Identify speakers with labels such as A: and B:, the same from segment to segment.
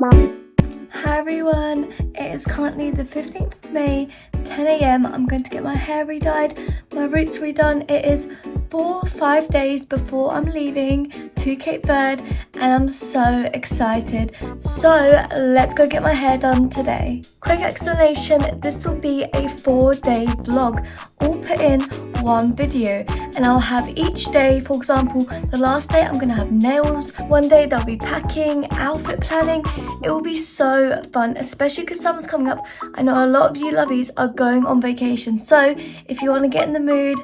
A: Hi everyone, it is currently the 15th of May, 10 AM. I'm going to get my hair re-dyed, my roots redone. It is 5 days before I'm leaving to Cape Verde and I'm so excited. So let's go get my hair done today. Quick explanation, this will be a 4-day vlog all put in one video, and I'll have each day. For example, the last day I'm gonna have nails, one day there'll be packing, outfit planning. It will be so fun, especially because summer's coming up. I know a lot of you lovies are going on vacation, so if you want to get in the mood,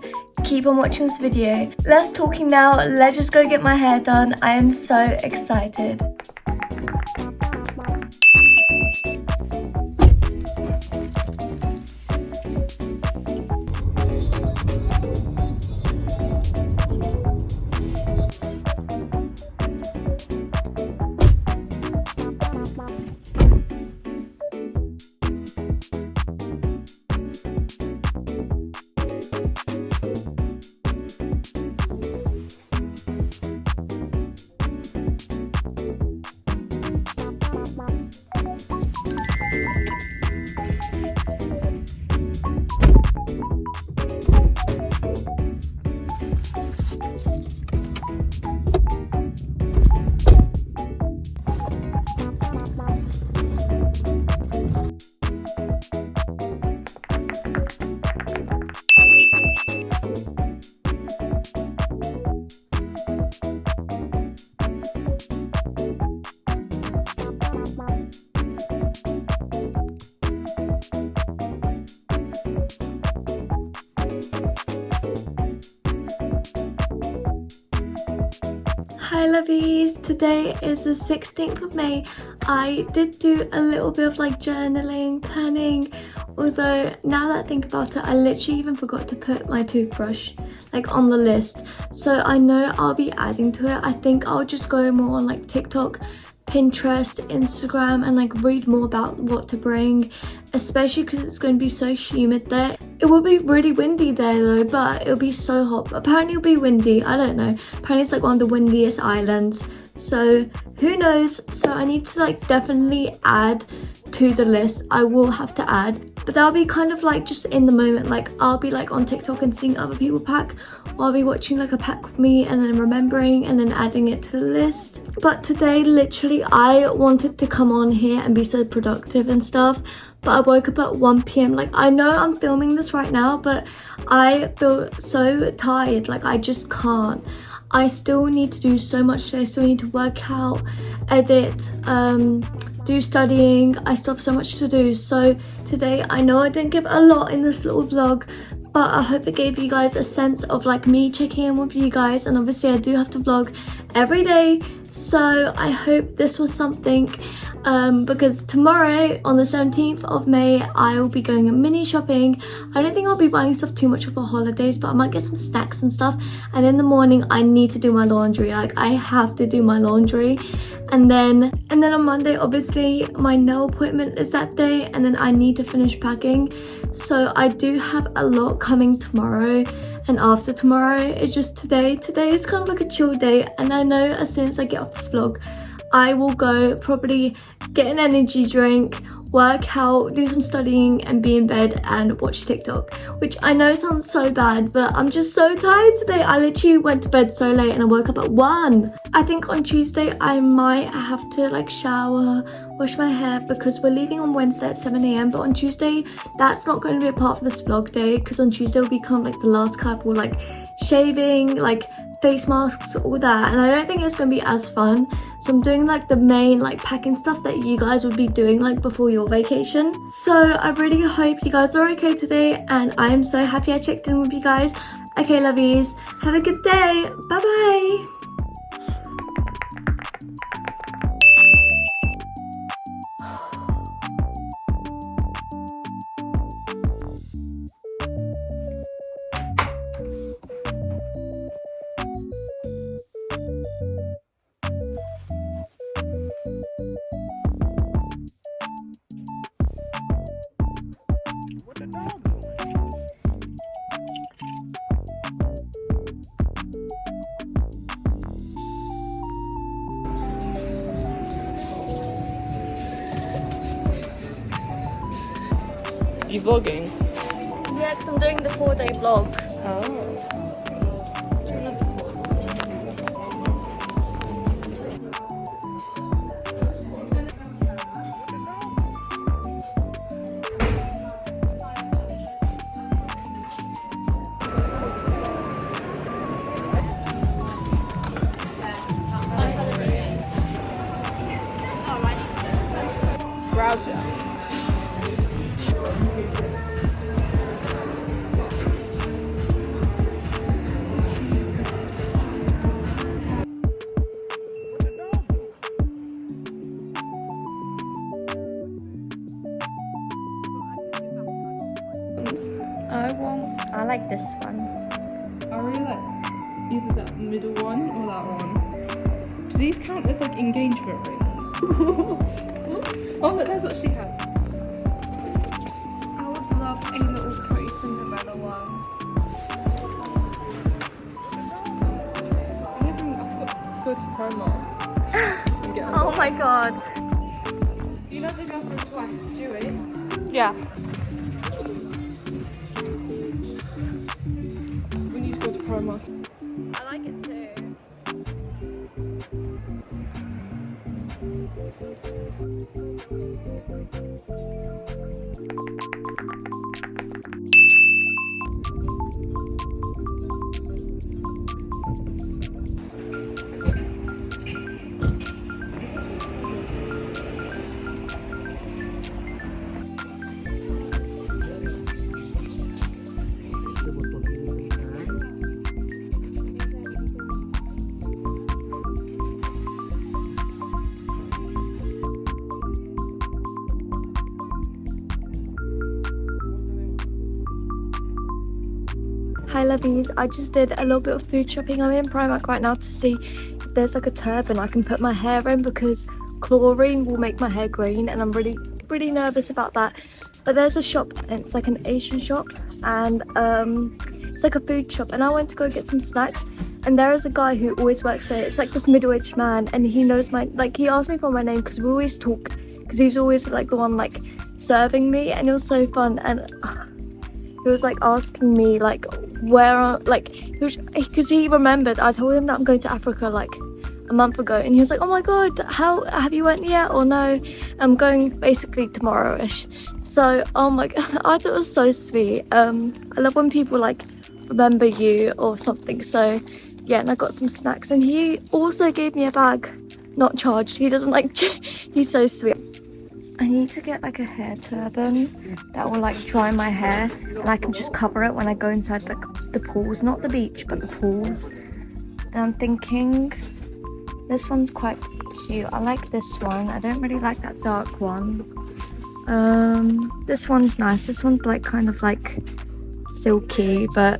A: keep on watching this video. Less talking now, let's just go get my hair done. I am so excited. Hi lovies, today is the 16th of May. I did do a little bit of like journaling, planning, although now that I think about it, I literally even forgot to put my toothbrush like on the list. So I know I'll be adding to it. I think I'll just go more on like TikTok, Pinterest, Instagram, and like read more about what to bring, especially because it's going to be so humid there. It will be really windy there though, but it'll be so hot. Apparently it'll be windy, I don't know. Apparently it's like one of the windiest islands, so who knows. So I need to like definitely add to the list. I will have to add, but that'll be kind of like just in the moment. Like I'll be like on TikTok and seeing other people pack, or I'll be watching like a pack with me and then remembering and then adding it to the list. But today literally I wanted to come on here and be so productive and stuff, but I woke up at 1 PM. Like I know I'm filming this right now, but I feel so tired. Like I just can't. I still need to do so much today. I still need to work out, edit, do studying. I still have so much to do. So today, I know I didn't give a lot in this little vlog, but I hope it gave you guys a sense of like me checking in with you guys. And obviously I do have to vlog every day, so I hope this was something, because tomorrow on the 17th of May I will be going mini shopping. I don't think I'll be buying stuff too much for holidays, but I might get some snacks and stuff. And in the morning I need to do my laundry. Like I have to do my laundry, and then on Monday obviously my nail appointment is that day, and then I need to finish packing. So I do have a lot coming tomorrow and after tomorrow. It's just today is kind of like a chill day, and I know as soon as I get off this vlog I will go probably get an energy drink, work out, do some studying, and be in bed and watch TikTok, which I know sounds so bad, but I'm just so tired today. I literally went to bed so late and I woke up at 1. I think on Tuesday I might have to like shower, wash my hair, because we're leaving on Wednesday at 7 AM, but on Tuesday that's not going to be a part of this vlog day, because on Tuesday will become like the last couple, like shaving, like face masks, all that, and I don't think it's gonna be as fun. So I'm doing like the main like packing stuff that you guys would be doing like before your vacation. So I really hope you guys are okay today, and I am so happy I checked in with you guys. Okay lovies, have a good day, bye bye.
B: You vlogging?
A: Yeah, because I'm doing the 4-day vlog.
B: Oh. Browser.
A: I like this one.
B: I really like either that middle one or that one. Do these count as like engagement rings? Oh look, that's what she has.
A: I would love a little pretty Cinderella one.
B: I forgot to go to Primark and get a
A: Oh my god.
B: You know the girl from Twice, Stewie?
A: Yeah.
B: We need to go to Primark.
A: I like it too. Hi lovies, I just did a little bit of food shopping. I'm in Primark right now to see if there's like a turban I can put my hair in because chlorine will make my hair green and I'm really nervous about that. But there's a shop and it's like an Asian shop and it's like a food shop and I went to go get some snacks and there is a guy who always works there. It's like this middle-aged man and he knows my, like he asked me for my name because we always talk because he's always like the one like serving me and it was so fun and he was like asking me like where like because he remembered I told him that I'm going to Africa like a month ago and he was like, oh my god, how have you went yet or no? I'm going basically tomorrow-ish. So oh my god, I thought it was so sweet. I love when people like remember you or something. So yeah, and I got some snacks and he also gave me a bag, not charged. He doesn't like he's so sweet. I need to get like a hair turban that will like dry my hair and I can just cover it when I go inside the pools, not the beach but the pools. And I'm thinking this one's quite cute. I like this one. I don't really like that dark one. This one's nice. This one's like kind of like silky, but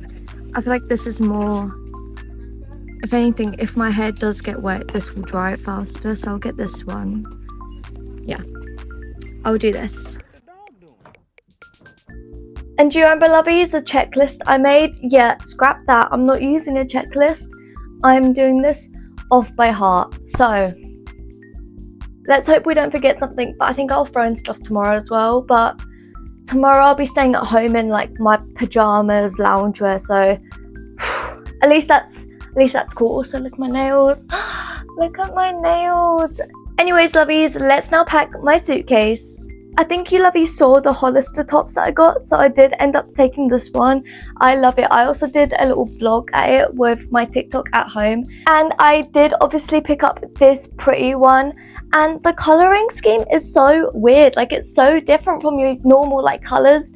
A: I feel like this is more, if anything, if my hair does get wet this will dry it faster, so I'll get this one. Yeah, I'll do this. And do you remember lovies, the checklist I made? Yeah, scrap that. I'm not using a checklist. I'm doing this off by heart. So let's hope we don't forget something, but I think I'll throw in stuff tomorrow as well. But tomorrow I'll be staying at home in like my pajamas, loungewear, so at least that's cool. Also look at my nails. Look at my nails. Anyways lovies, let's now pack my suitcase. I think you lovies saw the Hollister tops that I got, so I did end up taking this one. I love it. I also did a little vlog at it with my TikTok at home, and I did obviously pick up this pretty one, and the coloring scheme is so weird. Like it's so different from your normal like colors.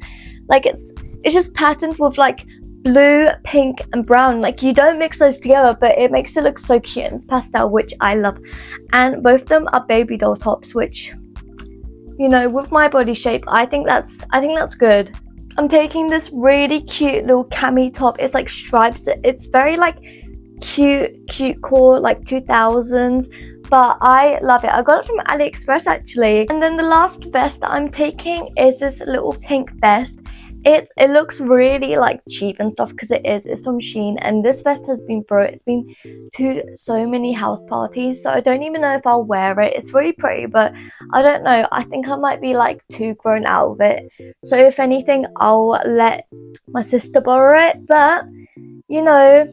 A: Like it's just patterned with like blue, pink and brown. Like you don't mix those together, but it makes it look so cute and it's pastel, which I love. And both of them are baby doll tops, which, you know, with my body shape, I think that's good. I'm taking this really cute little cami top. It's like stripes. It's very like cute core, like 2000s, but I love it. I got it from AliExpress actually. And then the last vest that I'm taking is this little pink vest, it looks really like cheap and stuff because it's from Shein, and this vest has been through it. It's been to so many house parties, so I don't even know if I'll wear it. It's really pretty, but I don't know, I think I might be like too grown out of it. So if anything, I'll let my sister borrow it, but you know,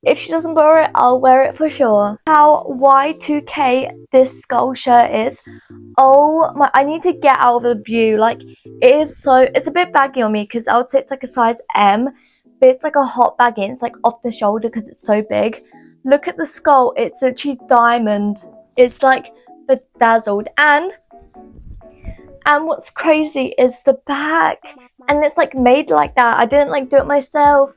A: if she doesn't borrow it, I'll wear it for sure. How Y2K this skull shirt is. Oh my, I need to get out of the view. Like, it's a bit baggy on me because I would say it's like a size M, but it's like a hot baggy. It's like off the shoulder because it's so big. Look at the skull, it's literally diamond. It's like bedazzled. And what's crazy is the back, and it's like made like that. I didn't like do it myself.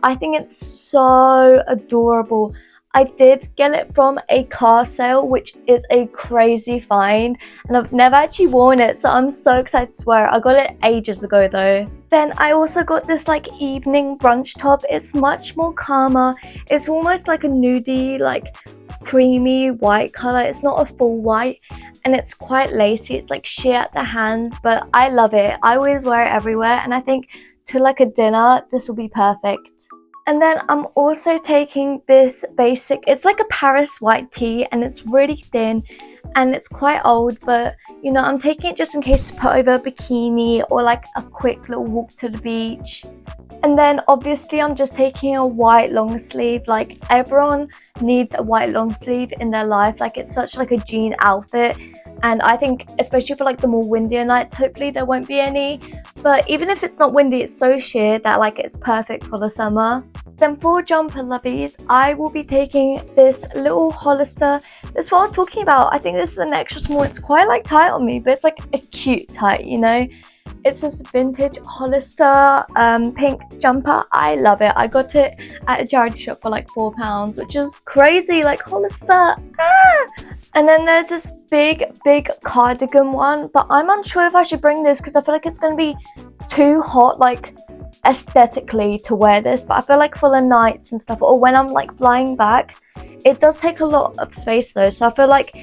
A: I think it's so adorable. I did get it from a car sale, which is a crazy find, and I've never actually worn it, so I'm so excited to wear it. I got it ages ago though. Then I also got this like evening brunch top. It's much more calmer. It's almost like a nudie, like creamy white color. It's not a full white, and it's quite lacy. It's like sheer at the hands, but I love it. I always wear it everywhere, and I think to like a dinner, this will be perfect. And then I'm also taking this basic, it's like a Paris white tee, and it's really thin and it's quite old, but you know, I'm taking it just in case to put over a bikini or like a quick little walk to the beach. And then obviously I'm just taking a white long sleeve. Like, everyone needs a white long sleeve in their life. Like, it's such like a jean outfit, and I think especially for like the more windier nights, hopefully there won't be any, but even if it's not windy, it's so sheer that like it's perfect for the summer. Then for jumper lovies, I will be taking this little Hollister. This is what I was talking about. I think this is an extra small. It's quite like tight on me, but it's like a cute tight, you know. It's this vintage Hollister pink jumper. I love it. I got it at a charity shop for like £4, which is crazy. Like, Hollister. Ah! And then there's this big cardigan one, but I'm unsure if I should bring this because I feel like it's going to be too hot, like aesthetically, to wear this. But I feel like for the nights and stuff, or when I'm like flying back, it does take a lot of space though. So I feel like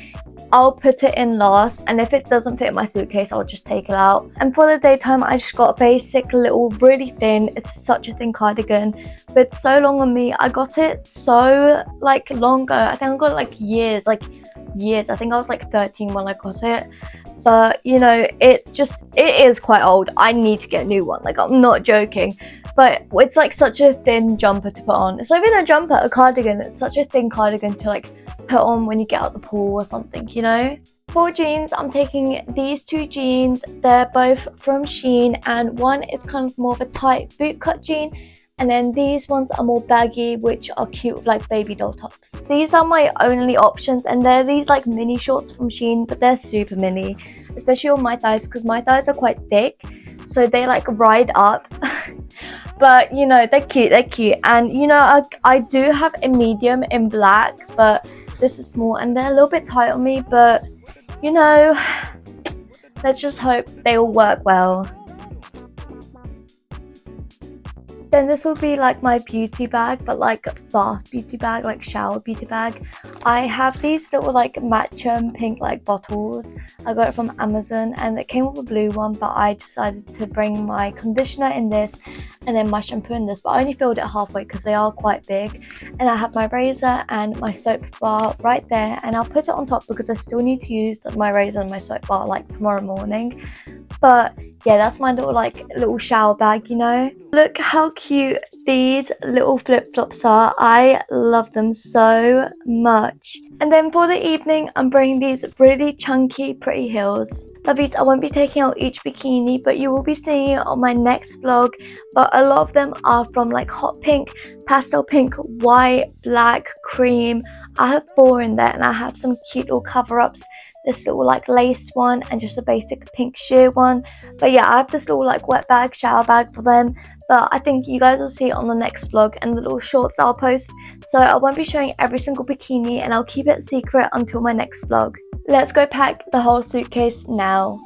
A: I'll put it in last, and if it doesn't fit in my suitcase, I'll just take it out. And for the daytime, I just got a basic little, really thin, it's such a thin cardigan, but it's so long on me. I got it so like long ago. I think I got it like years. I think I was like 13 when I got it. But you know, it is quite old. I need to get a new one. Like, I'm not joking. But it's like such a thin jumper to put on. It's not even a jumper, a cardigan. It's such a thin cardigan to like put on when you get out the pool or something, you know. For jeans, I'm taking these two jeans. They're both from Shein, and one is kind of more of a tight bootcut jean, and then these ones are more baggy, which are cute with like baby doll tops. These are my only options, and they're these like mini shorts from Shein, but they're super mini, especially on my thighs because my thighs are quite thick, so they like ride up. But you know, they're cute. And you know, I do have a medium in black, but this is small and they're a little bit tight on me, but you know, let's just hope they all work well. Then this will be like my beauty bag, but like bath beauty bag, like shower beauty bag. I have these little like matcha pink like bottles. I got it from Amazon, and it came with a blue one, but I decided to bring my conditioner in this and then my shampoo in this, but I only filled it halfway because they are quite big. And I have my razor and my soap bar right there, and I'll put it on top because I still need to use my razor and my soap bar like tomorrow morning. But yeah, that's my little shower bag, you know. Look how cute these little flip-flops are. I love them so much. And then for the evening, I'm bringing these really chunky, pretty heels. Lovies, I won't be taking out each bikini, but you will be seeing it on my next vlog. But a lot of them are from like hot pink, pastel pink, white, black, cream. I have 4 in there, and I have some cute little cover-ups. This little like lace one, and just a basic pink sheer one. But yeah, I have this little like wet bag, shower bag for them. But I think you guys will see it on the next vlog and the little shorts I'll post. So I won't be showing every single bikini, and I'll keep it secret until my next vlog. Let's go pack the whole suitcase now.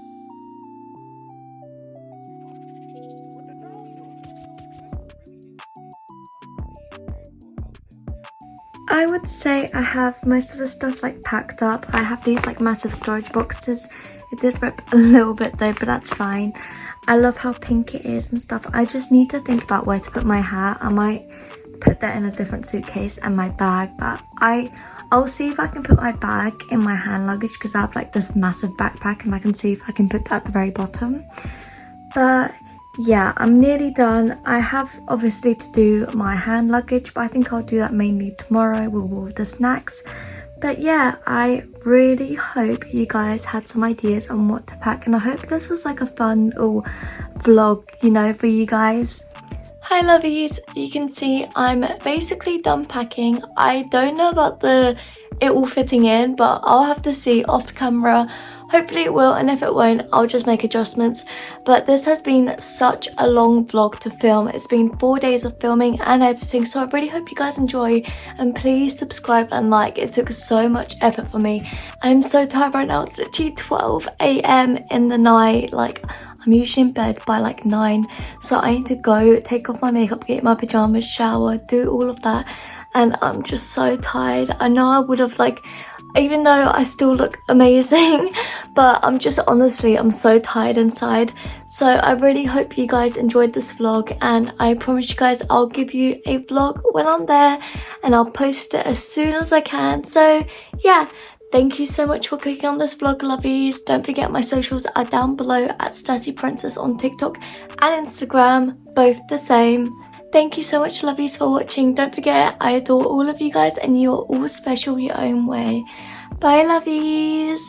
A: I would say I have most of the stuff like packed up. I have these like massive storage boxes It did rip a little bit though, but that's fine. I love how pink it is and stuff. I just need to think about where to put my hair. I might put that in a different suitcase and my bag, but I'll see if I can put my bag in my hand luggage, because I have like this massive backpack, and I can see if I can put that at the very bottom. But yeah, I'm nearly done. I have obviously to do my hand luggage, but I think I'll do that mainly tomorrow with all the snacks. But yeah, I really hope you guys had some ideas on what to pack, and I hope this was like a fun little vlog, you know, for you guys. Hi lovies, you can see I'm basically done packing. I don't know about it all fitting in, but I'll have to see off camera. Hopefully it will, and if it won't, I'll just make adjustments. But this has been such a long vlog to film. It's been 4 days of filming and editing, so I really hope you guys enjoy, and please subscribe and like. It took so much effort for me. I'm so tired right now. It's literally 12 AM in the night. Like, I'm usually in bed by like 9, so I need to go take off my makeup, get my pajamas, shower, do all of that, and I'm just so tired. I know I would have even though I still look amazing, but I'm just honestly, I'm so tired inside. So I really hope you guys enjoyed this vlog, and I promise you guys I'll give you a vlog when I'm there, and I'll post it as soon as I can. So yeah, thank you so much for clicking on this vlog, lovies. Don't forget my socials are down below at Stassi Princess on TikTok and Instagram, both the same. Thank you so much, lovies, for watching. Don't forget, I adore all of you guys, and you're all special your own way. Bye, lovies.